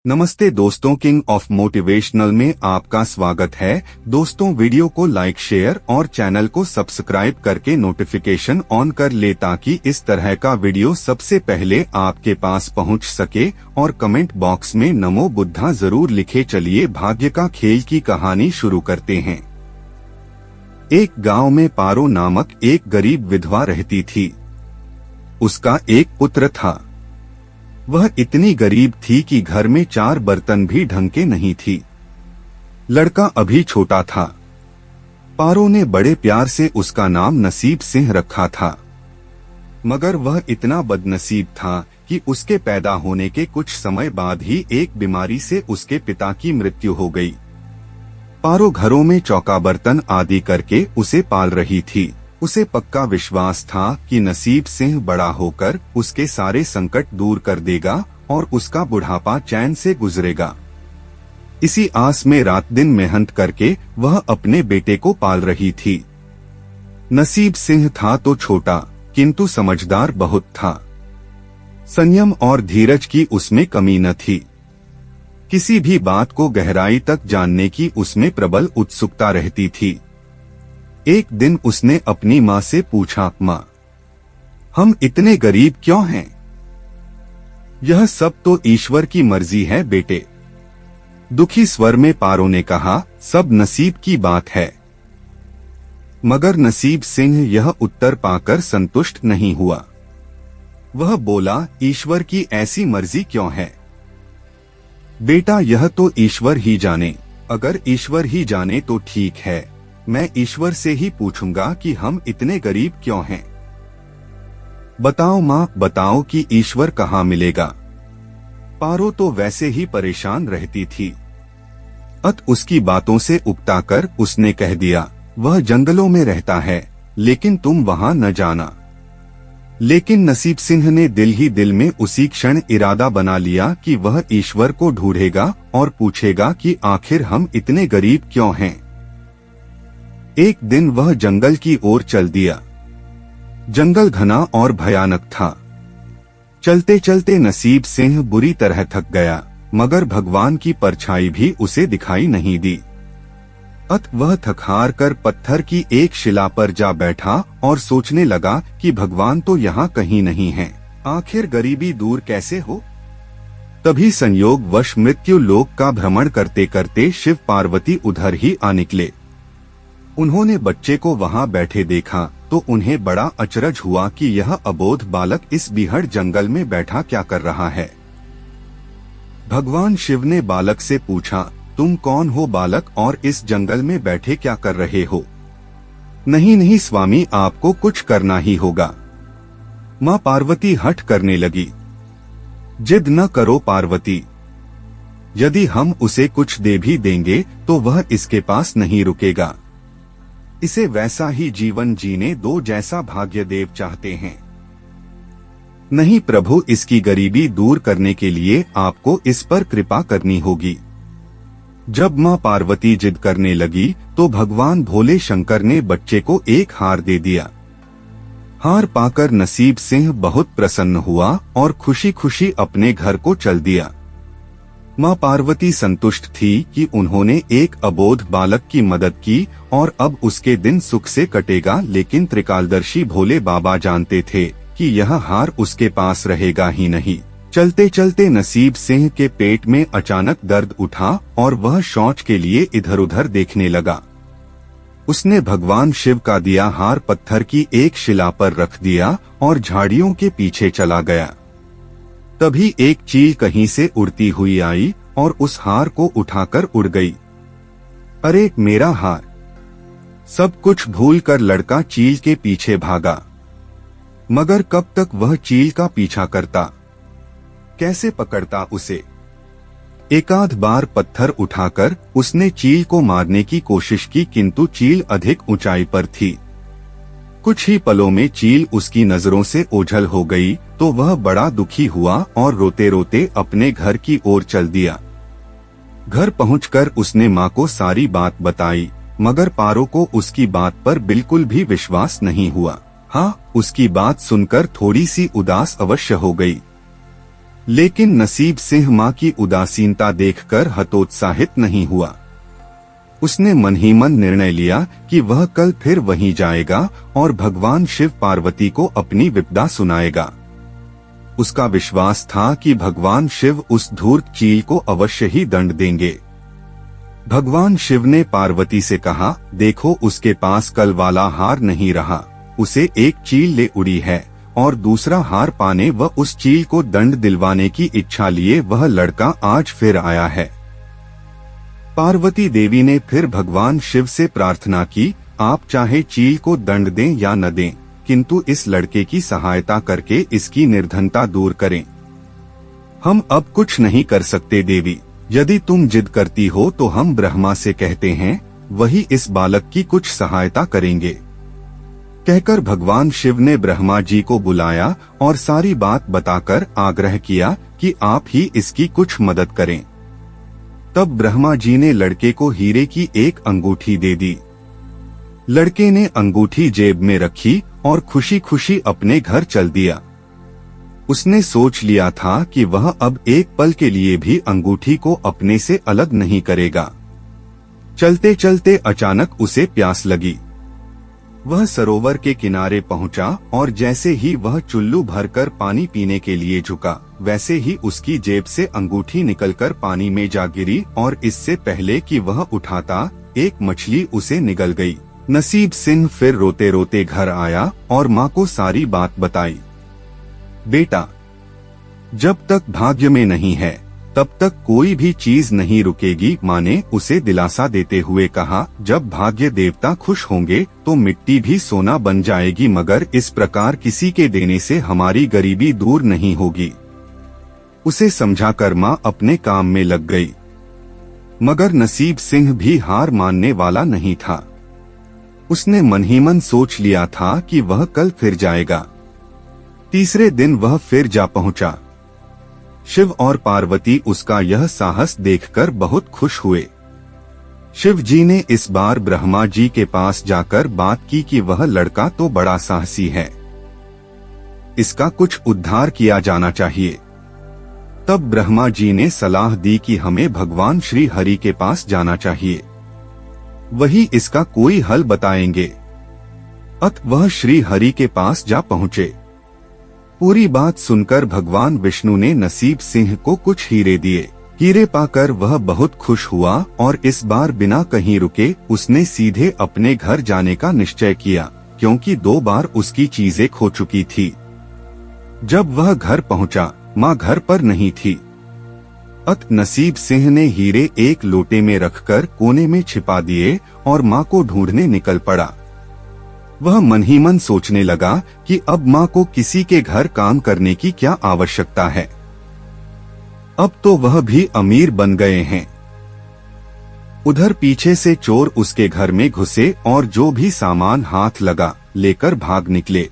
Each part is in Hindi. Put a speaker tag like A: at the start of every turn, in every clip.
A: नमस्ते दोस्तों, किंग ऑफ मोटिवेशनल में आपका स्वागत है। दोस्तों, वीडियो को लाइक, शेयर और चैनल को सब्सक्राइब करके नोटिफिकेशन ऑन कर ले ताकि इस तरह का वीडियो सबसे पहले आपके पास पहुंच सके। और कमेंट बॉक्स में नमो बुद्धा जरूर लिखे। चलिए भाग्य का खेल की कहानी शुरू करते हैं। एक गांव में पारो नामक एक गरीब विधवा रहती थी। उसका एक पुत्र था। वह इतनी गरीब थी कि घर में 4 बर्तन भी ढंग के नहीं थी। लड़का अभी छोटा था। पारो ने बड़े प्यार से उसका नाम नसीब सिंह रखा था, मगर वह इतना बदनसीब था कि उसके पैदा होने के कुछ समय बाद ही एक बीमारी से उसके पिता की मृत्यु हो गई। पारो घरों में चौका बर्तन आदि करके उसे पाल रही थी। उसे पक्का विश्वास था कि नसीब सिंह बड़ा होकर उसके सारे संकट दूर कर देगा और उसका बुढ़ापा चैन से गुजरेगा। इसी आस में रात दिन मेहनत करके वह अपने बेटे को पाल रही थी। नसीब सिंह था तो छोटा, किंतु समझदार बहुत था। संयम और धीरज की उसमें कमी न थी। किसी भी बात को गहराई तक जानने की उसमें प्रबल उत्सुकता रहती थी। एक दिन उसने अपनी माँ से पूछा, माँ, हम इतने गरीब क्यों हैं? यह सब तो ईश्वर की मर्जी है बेटे। दुखी स्वर में पारो ने कहा, सब नसीब की बात है। मगर नसीब सिंह यह उत्तर पाकर संतुष्ट नहीं हुआ। वह बोला, ईश्वर की ऐसी मर्जी क्यों है? बेटा, यह तो ईश्वर ही जाने। अगर ईश्वर ही जाने तो ठीक है, मैं ईश्वर से ही पूछूंगा कि हम इतने गरीब क्यों हैं। बताओ माँ, बताओ कि ईश्वर कहाँ मिलेगा। पारो तो वैसे ही परेशान रहती थी। उसकी बातों से उकताकर उसने कह दिया, वह जंगलों में रहता है, लेकिन तुम वहाँ न जाना। लेकिन नसीब सिंह ने दिल ही दिल में उसी क्षण इरादा बना लिया कि वह ईश्वर को ढूंढेगा और पूछेगा कि आखिर हम इतने गरीब क्यों हैं। एक दिन वह जंगल की ओर चल दिया। जंगल घना और भयानक था। चलते चलते नसीब सिंह बुरी तरह थक गया, मगर भगवान की परछाई भी उसे दिखाई नहीं दी। वह थक-हार कर पत्थर की एक शिला पर जा बैठा और सोचने लगा कि भगवान तो यहाँ कहीं नहीं है, आखिर गरीबी दूर कैसे हो। तभी संयोगवश मृत्यु लोक का भ्रमण करते करते शिव पार्वती उधर ही आ निकले। उन्होंने बच्चे को वहां बैठे देखा तो उन्हें बड़ा अचरज हुआ कि यह अबोध बालक इस बीहड़ जंगल में बैठा क्या कर रहा है। भगवान शिव ने बालक से पूछा, तुम कौन हो बालक, और इस जंगल में बैठे क्या कर रहे हो? नहीं नहीं स्वामी, आपको कुछ करना ही होगा। माँ पार्वती हठ करने लगी। जिद न करो पार्वती, यदि हम उसे कुछ दे भी देंगे तो वह इसके पास नहीं रुकेगा। इसे वैसा ही जीवन जीने दो जैसा भाग्यदेव चाहते हैं। नहीं प्रभु, इसकी गरीबी दूर करने के लिए आपको इस पर कृपा करनी होगी। जब माँ पार्वती जिद करने लगी तो भगवान भोले शंकर ने बच्चे को एक हार दे दिया। हार पाकर नसीब सिंह बहुत प्रसन्न हुआ और खुशी खुशी अपने घर को चल दिया। माँ पार्वती संतुष्ट थी कि उन्होंने एक अबोध बालक की मदद की और अब उसके दिन सुख से कटेगा। लेकिन त्रिकालदर्शी भोले बाबा जानते थे कि यह हार उसके पास रहेगा ही नहीं। चलते चलते नसीब सिंह के पेट में अचानक दर्द उठा और वह शौच के लिए इधर उधर देखने लगा। उसने भगवान शिव का दिया हार पत्थर की एक शिला पर रख दिया और झाड़ियों के पीछे चला गया। तभी एक चील कहीं से उड़ती हुई आई और उस हार को उठाकर उड़ गई। अरे मेरा हार! सब कुछ भूलकर लड़का चील के पीछे भागा। मगर कब तक वह चील का पीछा करता, कैसे पकड़ता उसे। एकाध बार पत्थर उठाकर उसने चील को मारने की कोशिश की, किंतु चील अधिक ऊंचाई पर थी। कुछ ही पलों में चील उसकी नजरों से ओझल हो गई तो वह बड़ा दुखी हुआ और रोते रोते अपने घर की ओर चल दिया। घर पहुंचकर उसने माँ को सारी बात बताई, मगर पारो को उसकी बात पर बिल्कुल भी विश्वास नहीं हुआ। हाँ, उसकी बात सुनकर थोड़ी सी उदास अवश्य हो गई। लेकिन नसीब सिंह माँ की उदासीनता देखकर हतोत्साहित नहीं हुआ। उसने मन ही मन निर्णय लिया कि वह कल फिर वहीं जाएगा और भगवान शिव पार्वती को अपनी विपदा सुनाएगा। उसका विश्वास था कि भगवान शिव उस धूर्त चील को अवश्य ही दंड देंगे। भगवान शिव ने पार्वती से कहा, देखो उसके पास कल वाला हार नहीं रहा, उसे एक चील ले उड़ी है और दूसरा हार पाने व उस चील को दंड दिलवाने की इच्छा लिए वह लड़का आज फिर आया है। पार्वती देवी ने फिर भगवान शिव से प्रार्थना की, आप चाहे चील को दंड दें या न दें, किंतु इस लड़के की सहायता करके इसकी निर्धनता दूर करें। हम अब कुछ नहीं कर सकते देवी, यदि तुम जिद करती हो तो हम ब्रह्मा से कहते हैं, वही इस बालक की कुछ सहायता करेंगे। कहकर भगवान शिव ने ब्रह्मा जी को बुलाया और सारी बात बताकर आग्रह किया कि आप ही इसकी कुछ मदद करें। तब ब्रह्मा जी ने लड़के को हीरे की एक अंगूठी दे दी। लड़के ने अंगूठी जेब में रखी और खुशी खुशी अपने घर चल दिया। उसने सोच लिया था कि वह अब एक पल के लिए भी अंगूठी को अपने से अलग नहीं करेगा। चलते चलते अचानक उसे प्यास लगी। वह सरोवर के किनारे पहुंचा और जैसे ही वह चुल्लू भरकर पानी पीने के लिए झुका, वैसे ही उसकी जेब से अंगूठी निकलकर पानी में जा गिरी और इससे पहले कि वह उठाता, एक मछली उसे निगल गई। नसीब सिंह फिर रोते रोते घर आया और माँ को सारी बात बताई। बेटा, जब तक भाग्य में नहीं है तब तक कोई भी चीज नहीं रुकेगी, माँ ने उसे दिलासा देते हुए कहा। जब भाग्य देवता खुश होंगे तो मिट्टी भी सोना बन जाएगी, मगर इस प्रकार किसी के देने से हमारी गरीबी दूर नहीं होगी। उसे समझाकर माँ अपने काम में लग गई, मगर नसीब सिंह भी हार मानने वाला नहीं था। उसने मन ही मन सोच लिया था कि वह कल फिर जाएगा। तीसरे दिन वह फिर जा पहुंचा। शिव और पार्वती उसका यह साहस देखकर बहुत खुश हुए। शिव जी ने इस बार ब्रह्मा जी के पास जाकर बात की कि वह लड़का तो बड़ा साहसी है, इसका कुछ उद्धार किया जाना चाहिए। तब ब्रह्मा जी ने सलाह दी कि हमें भगवान श्री हरि के पास जाना चाहिए, वही इसका कोई हल बताएंगे। अतः वह श्री हरि के पास जा पहुँचे। पूरी बात सुनकर भगवान विष्णु ने नसीब सिंह को कुछ हीरे दिए। हीरे पाकर वह बहुत खुश हुआ और इस बार बिना कहीं रुके उसने सीधे अपने घर जाने का निश्चय किया, क्योंकि 2 बार उसकी चीजें खो चुकी थी। जब वह घर पहुंचा, माँ घर पर नहीं थी। अतः नसीब सिंह ने हीरे एक लोटे में रखकर कोने में छिपा दिए और माँ को ढूंढने निकल पड़ा। वह मन ही मन सोचने लगा कि अब माँ को किसी के घर काम करने की क्या आवश्यकता है, अब तो वह भी अमीर बन गए हैं। उधर पीछे से चोर उसके घर में घुसे और जो भी सामान हाथ लगा लेकर भाग निकले।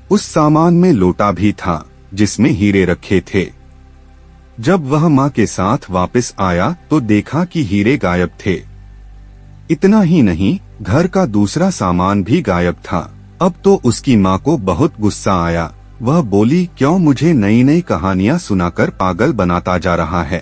A: उस सामान में लोटा भी था जिसमें हीरे रखे थे। जब वह माँ के साथ वापस आया तो देखा कि हीरे गायब थे। इतना ही नहीं, घर का दूसरा सामान भी गायब था। अब तो उसकी माँ को बहुत गुस्सा आया। वह बोली, क्यों मुझे नई नई कहानियां सुनाकर पागल बनाता जा रहा है?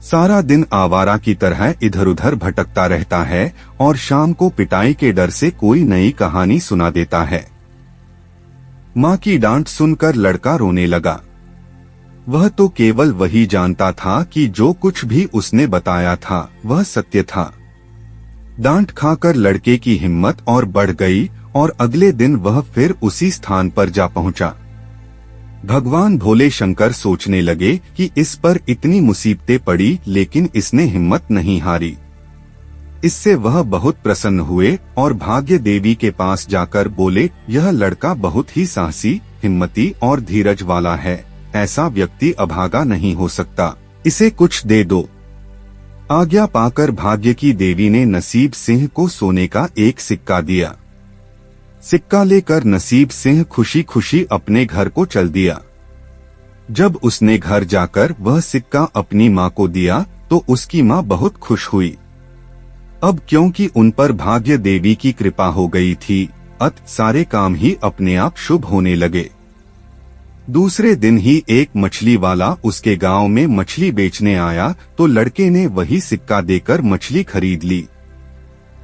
A: सारा दिन आवारा की तरह इधर उधर भटकता रहता है और शाम को पिटाई के डर से कोई नई कहानी सुना देता है। माँ की डांट सुनकर लड़का रोने लगा। वह तो केवल वही जानता था कि जो कुछ भी उसने बताया था वह सत्य था। डांट खाकर लड़के की हिम्मत और बढ़ गई और अगले दिन वह फिर उसी स्थान पर जा पहुंचा। भगवान भोले शंकर सोचने लगे कि इस पर इतनी मुसीबतें पड़ी लेकिन इसने हिम्मत नहीं हारी। इससे वह बहुत प्रसन्न हुए और भाग्य देवी के पास जाकर बोले, यह लड़का बहुत ही साहसी, हिम्मती और धीरज वाला है। ऐसा व्यक्ति अभागा नहीं हो सकता, इसे कुछ दे दो। आज्ञा पाकर भाग्य की देवी ने नसीब सिंह को सोने का एक सिक्का दिया। सिक्का लेकर नसीब सिंह खुशी खुशी अपने घर को चल दिया। जब उसने घर जाकर वह सिक्का अपनी माँ को दिया तो उसकी माँ बहुत खुश हुई। अब क्योंकि उन पर भाग्य देवी की कृपा हो गई थी, अतः सारे काम ही अपने आप शुभ होने लगे। दूसरे दिन ही एक मछली वाला उसके गांव में मछली बेचने आया तो लड़के ने वही सिक्का देकर मछली खरीद ली।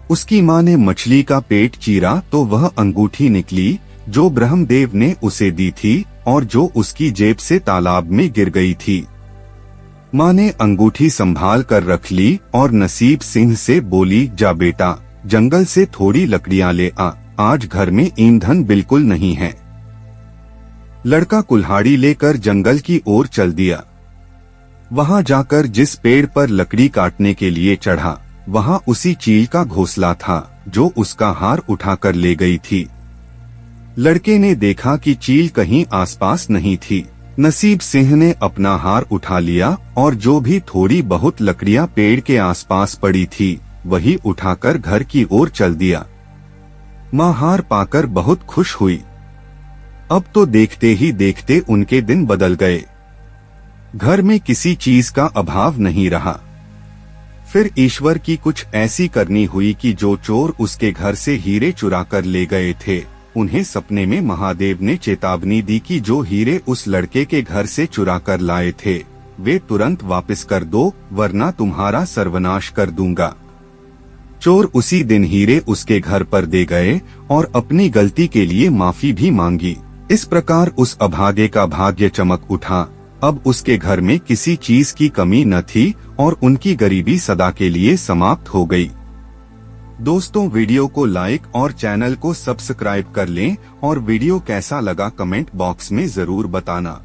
A: उसकी माँ ने मछली का पेट चीरा तो वह अंगूठी निकली जो ब्रह्मदेव ने उसे दी थी और जो उसकी जेब से तालाब में गिर गई थी। माँ ने अंगूठी संभाल कर रख ली और नसीब सिंह से बोली, जा बेटा जंगल से थोड़ी लकड़ियां ले आ, आज घर में ईंधन बिल्कुल नहीं है। लड़का कुल्हाड़ी लेकर जंगल की ओर चल दिया। वहां जाकर जिस पेड़ पर लकड़ी काटने के लिए चढ़ा वहां उसी चील का घोंसला था जो उसका हार उठाकर ले गई थी। लड़के ने देखा कि चील कहीं आसपास नहीं थी। नसीब सिंह ने अपना हार उठा लिया और जो भी थोड़ी बहुत लकड़ियां पेड़ के आसपास पड़ी थी वही उठाकर घर की ओर चल दिया। माँ हार पाकर बहुत खुश हुई। अब तो देखते ही देखते उनके दिन बदल गए। घर में किसी चीज का अभाव नहीं रहा। फिर ईश्वर की कुछ ऐसी करनी हुई कि जो चोर उसके घर से हीरे चुरा कर ले गए थे उन्हें सपने में महादेव ने चेतावनी दी कि जो हीरे उस लड़के के घर से चुरा कर लाए थे वे तुरंत वापस कर दो वरना तुम्हारा सर्वनाश कर दूंगा। चोर उसी दिन हीरे उसके घर पर दे गए और अपनी गलती के लिए माफी भी मांगी। इस प्रकार उस अभागे का भाग्य चमक उठा। अब उसके घर में किसी चीज की कमी न थी और उनकी गरीबी सदा के लिए समाप्त हो गई। दोस्तों वीडियो को लाइक और चैनल को सब्सक्राइब कर लें और वीडियो कैसा लगा कमेंट बॉक्स में जरूर बताना।